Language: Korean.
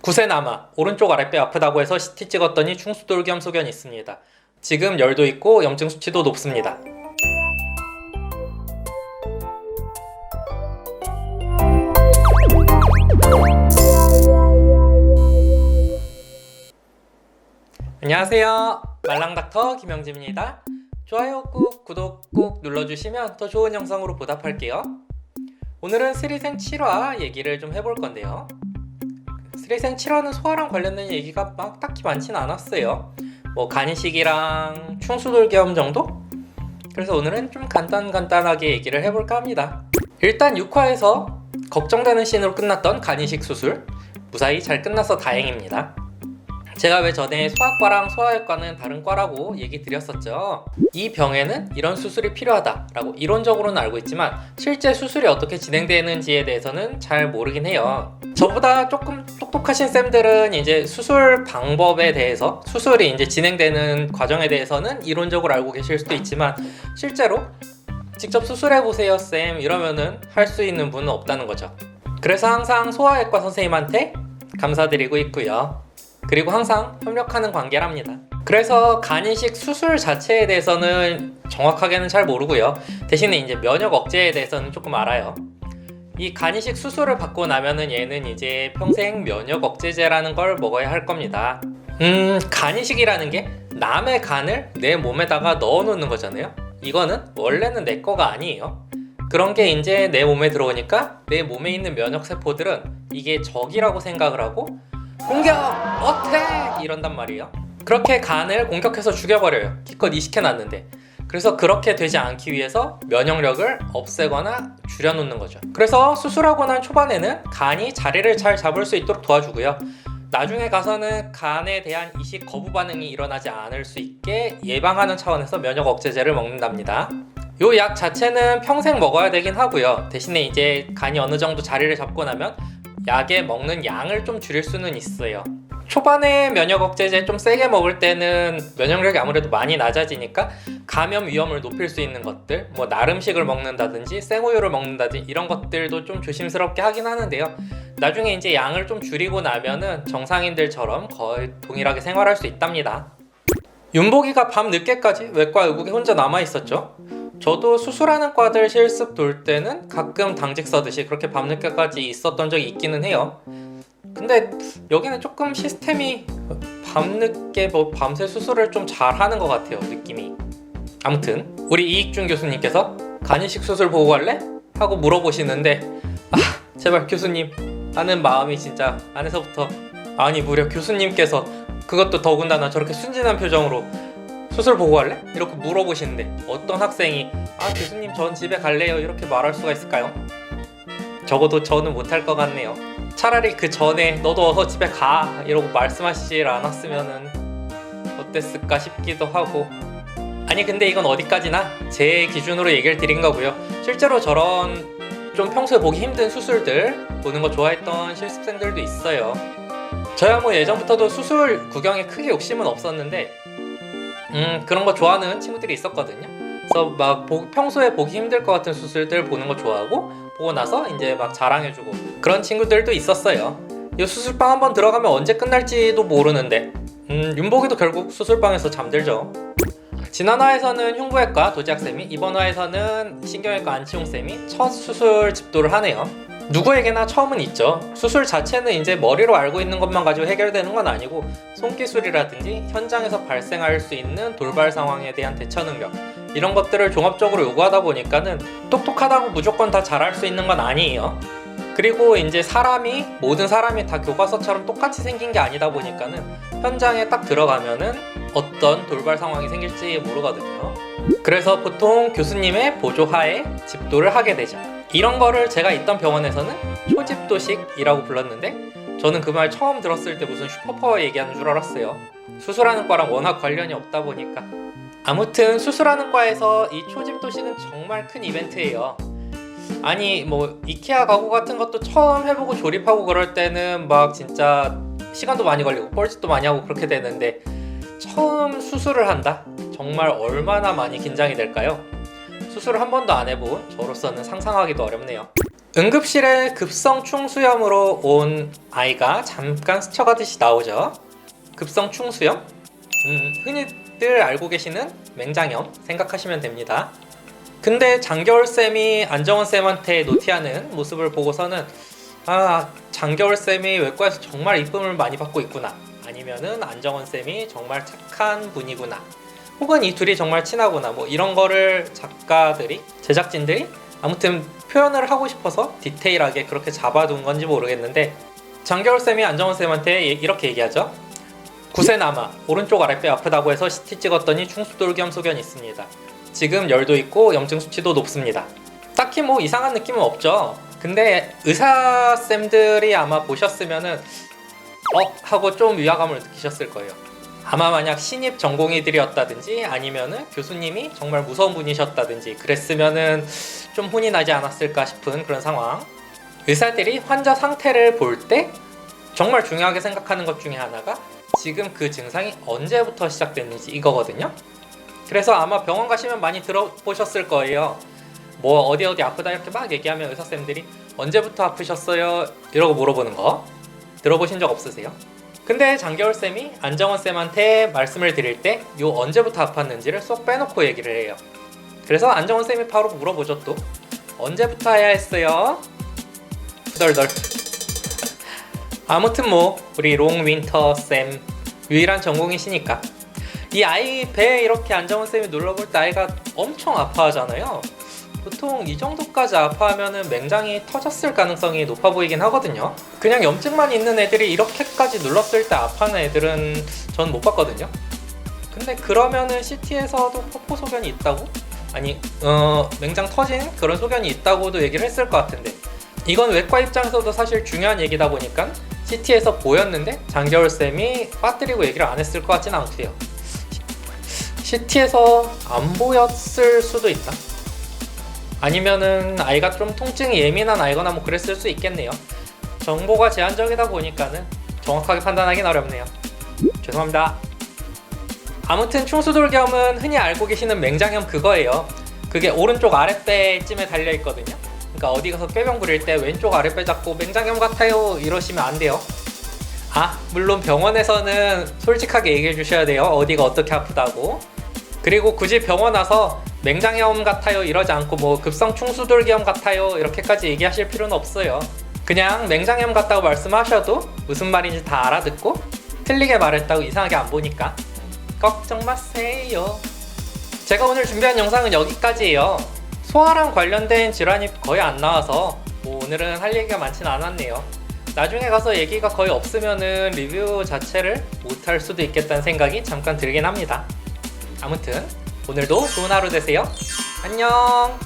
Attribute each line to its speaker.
Speaker 1: 구세나마 오른쪽 아랫배 아프다고 해서 CT 찍었더니 충수돌기염 소견이 있습니다. 지금 열도 있고 염증 수치도 높습니다. 안녕하세요. 말랑닥터 김영진입니다. 좋아요 꾹, 구독 꾹 눌러주시면 더 좋은 영상으로 보답할게요. 오늘은 스리생 7화 얘기를 좀 해볼 건데요. 스리생 7화는 소화랑 관련된 얘기가 막 딱히 많진 않았어요. 뭐 간이식이랑 충수돌기염 정도? 그래서 오늘은 좀 간단하게 얘기를 해볼까 합니다. 일단 6화에서 걱정되는 씬으로 끝났던 간이식 수술, 무사히 잘 끝나서 다행입니다. 제가 왜 전에 소아과랑 소아외과는 다른 과라고 얘기 드렸었죠. 이 병에는 이런 수술이 필요하다라고 이론적으로는 알고 있지만 실제 수술이 어떻게 진행되는지에 대해서는 잘 모르긴 해요. 저보다 조금 똑똑하신 쌤들은 이제 수술 방법에 대해서, 수술이 이제 진행되는 과정에 대해서는 이론적으로 알고 계실 수도 있지만 실제로 직접 수술해보세요 쌤 이러면은 할 수 있는 분은 없다는 거죠. 그래서 항상 소아외과 선생님한테 감사드리고 있고요. 그리고 항상 협력하는 관계랍니다. 그래서 간이식 수술 자체에 대해서는 정확하게는 잘 모르고요. 대신에 이제 면역 억제에 대해서는 조금 알아요. 이 간이식 수술을 받고 나면은 얘는 이제 평생 면역 억제제라는 걸 먹어야 할 겁니다. 간이식이라는 게 남의 간을 내 몸에다가 넣어 놓는 거잖아요. 이거는 원래는 내 거가 아니에요. 그런 게 이제 내 몸에 들어오니까 내 몸에 있는 면역 세포들은 이게 적이라고 생각을 하고 공격! 어택! 이런단 말이에요. 그렇게 간을 공격해서 죽여버려요. 기껏 이식해놨는데. 그래서 그렇게 되지 않기 위해서 면역력을 없애거나 줄여놓는 거죠. 그래서 수술하고 난 초반에는 간이 자리를 잘 잡을 수 있도록 도와주고요. 나중에 가서는 간에 대한 이식 거부 반응이 일어나지 않을 수 있게 예방하는 차원에서 면역 억제제를 먹는답니다. 요 약 자체는 평생 먹어야 되긴 하고요. 대신에 이제 간이 어느 정도 자리를 잡고 나면 약에 먹는 양을 좀 줄일 수는 있어요. 초반에 면역 억제제 좀 세게 먹을 때는 면역력이 아무래도 많이 낮아지니까 감염 위험을 높일 수 있는 것들, 뭐 날음식을 먹는다든지 생우유를 먹는다든지 이런 것들도 좀 조심스럽게 하긴 하는데요. 나중에 이제 양을 좀 줄이고 나면은 정상인들처럼 거의 동일하게 생활할 수 있답니다. 윤복이가 밤 늦게까지 외과 의국에 혼자 남아있었죠. 저도 수술하는 과들 실습 돌 때는 가끔 당직 서듯이 그렇게 밤늦게까지 있었던 적이 있기는 해요. 근데 여기는 조금 시스템이 밤늦게 뭐 밤새 수술을 좀 잘하는 것 같아요, 느낌이. 아무튼 우리 이익준 교수님께서 간이식 수술 보고 갈래? 하고 물어보시는데 제발 교수님 하는 마음이 진짜 안에서부터, 아니 무려 교수님께서 그것도 더군다나 저렇게 순진한 표정으로 수술 보고 갈래? 이렇게 물어보시는데 어떤 학생이 교수님 전 집에 갈래요 이렇게 말할 수가 있을까요? 적어도 저는 못할 것 같네요. 차라리 그 전에 너도 어서 집에 가 이러고 말씀하시질 않았으면은 어땠을까 싶기도 하고. 아니 근데 이건 어디까지나 제 기준으로 얘기를 드린 거고요. 실제로 저런 좀 평소에 보기 힘든 수술들 보는 거 좋아했던 실습생들도 있어요. 저야 뭐 예전부터도 수술 구경에 크게 욕심은 없었는데 그런 거 좋아하는 친구들이 있었거든요. 그래서 막 평소에 보기 힘들 것 같은 수술들 보는 거 좋아하고 보고 나서 이제 막 자랑해주고 그런 친구들도 있었어요. 이 수술방 한번 들어가면 언제 끝날지도 모르는데 윤복이도 결국 수술방에서 잠들죠. 지난 화에서는 흉부외과 도지학쌤이, 이번 화에서는 신경외과 안치홍쌤이 첫 수술 집도를 하네요. 누구에게나 처음은 있죠. 수술 자체는 이제 머리로 알고 있는 것만 가지고 해결되는 건 아니고 손기술이라든지 현장에서 발생할 수 있는 돌발 상황에 대한 대처 능력, 이런 것들을 종합적으로 요구하다 보니까는 똑똑하다고 무조건 다 잘할 수 있는 건 아니에요. 그리고 이제 모든 사람이 다 교과서처럼 똑같이 생긴 게 아니다 보니까는 현장에 딱 들어가면은 어떤 돌발 상황이 생길지 모르거든요. 그래서 보통 교수님의 보조하에 집도를 하게 되죠. 이런 거를 제가 있던 병원에서는 초집도식이라고 불렀는데 저는 그 말 처음 들었을 때 무슨 슈퍼파워 얘기하는 줄 알았어요. 수술하는 과랑 워낙 관련이 없다 보니까. 아무튼 수술하는 과에서 이 초집도식은 정말 큰 이벤트예요. 아니 뭐 이케아 가구 같은 것도 처음 해보고 조립하고 그럴 때는 막 진짜 시간도 많이 걸리고 뻘짓도 많이 하고 그렇게 되는데 처음 수술을 한다? 정말 얼마나 많이 긴장이 될까요? 수술을 한 번도 안 해본 저로서는 상상하기도 어렵네요. 응급실에 급성 충수염으로 온 아이가 잠깐 스쳐가듯이 나오죠. 급성 충수염? 흔히들 알고 계시는 맹장염 생각하시면 됩니다. 근데 장겨울쌤이 안정원쌤한테 노티하는 모습을 보고서는 장겨울쌤이 외과에서 정말 이쁨을 많이 받고 있구나, 아니면은 안정원쌤이 정말 착한 분이구나, 혹은 이 둘이 정말 친하구나, 뭐 이런 거를 작가들이, 제작진들이 아무튼 표현을 하고 싶어서 디테일하게 그렇게 잡아둔 건지 모르겠는데, 장겨울쌤이 안정원쌤한테 이렇게 얘기하죠. 구세남아, 오른쪽 아랫배 아프다고 해서 CT 찍었더니 충수돌기염 소견이 있습니다. 지금 열도 있고 염증 수치도 높습니다. 딱히 뭐 이상한 느낌은 없죠. 근데 의사쌤들이 아마 보셨으면은 하고 좀 위화감을 느끼셨을 거예요. 아마 만약 신입 전공의들이었다든지 아니면은 교수님이 정말 무서운 분이셨다든지 그랬으면은 좀 혼이 나지 않았을까 싶은 그런 상황. 의사들이 환자 상태를 볼 때 정말 중요하게 생각하는 것 중에 하나가 지금 그 증상이 언제부터 시작됐는지 이거거든요. 그래서 아마 병원 가시면 많이 들어보셨을 거예요. 뭐 어디 아프다 이렇게 막 얘기하면 의사쌤들이 언제부터 아프셨어요? 이러고 물어보는 거 들어보신 적 없으세요? 근데 장겨울쌤이 안정원쌤한테 말씀을 드릴 때 요 언제부터 아팠는지를 쏙 빼놓고 얘기를 해요. 그래서 안정원쌤이 바로 물어보죠. 또 언제부터 해야 했어요? 후덜덜. 아무튼 뭐 우리 롱윈터쌤 유일한 전공이시니까 이 아이 배에 이렇게 안정원쌤이 눌러볼 때 아이가 엄청 아파하잖아요. 보통 이 정도까지 아파하면은 맹장이 터졌을 가능성이 높아 보이긴 하거든요. 그냥 염증만 있는 애들이 이렇게까지 눌렀을 때 아파하는 애들은 전 못 봤거든요. 근데 그러면은 CT에서도 폭포 소견이 있다고? 아니 맹장 터진 그런 소견이 있다고도 얘기를 했을 것 같은데, 이건 외과 입장에서도 사실 중요한 얘기다 보니까 CT에서 보였는데 장겨울쌤이 빠뜨리고 얘기를 안 했을 것 같진 않고요. CT에서 안 보였을 수도 있다. 아니면은 아이가 좀 통증이 예민한 아이거나 뭐 그랬을 수 있겠네요. 정보가 제한적이다 보니까는 정확하게 판단하기는 어렵네요. 죄송합니다. 아무튼 충수돌기염은 흔히 알고 계시는 맹장염 그거예요. 그게 오른쪽 아랫배쯤에 달려있거든요. 그러니까 어디 가서 꾀병 부릴 때 왼쪽 아랫배 잡고 맹장염 같아요 이러시면 안 돼요. 물론 병원에서는 솔직하게 얘기해 주셔야 돼요. 어디가 어떻게 아프다고. 그리고 굳이 병원 와서 맹장염 같아요 이러지 않고 뭐 급성 충수돌기염 같아요 이렇게까지 얘기하실 필요는 없어요. 그냥 맹장염 같다고 말씀하셔도 무슨 말인지 다 알아듣고 틀리게 말했다고 이상하게 안 보니까 걱정 마세요. 제가 오늘 준비한 영상은 여기까지예요. 소화랑 관련된 질환이 거의 안 나와서 뭐 오늘은 할 얘기가 많지는 않았네요. 나중에 가서 얘기가 거의 없으면은 리뷰 자체를 못할 수도 있겠다는 생각이 잠깐 들긴 합니다. 아무튼 오늘도 좋은 하루 되세요. 안녕.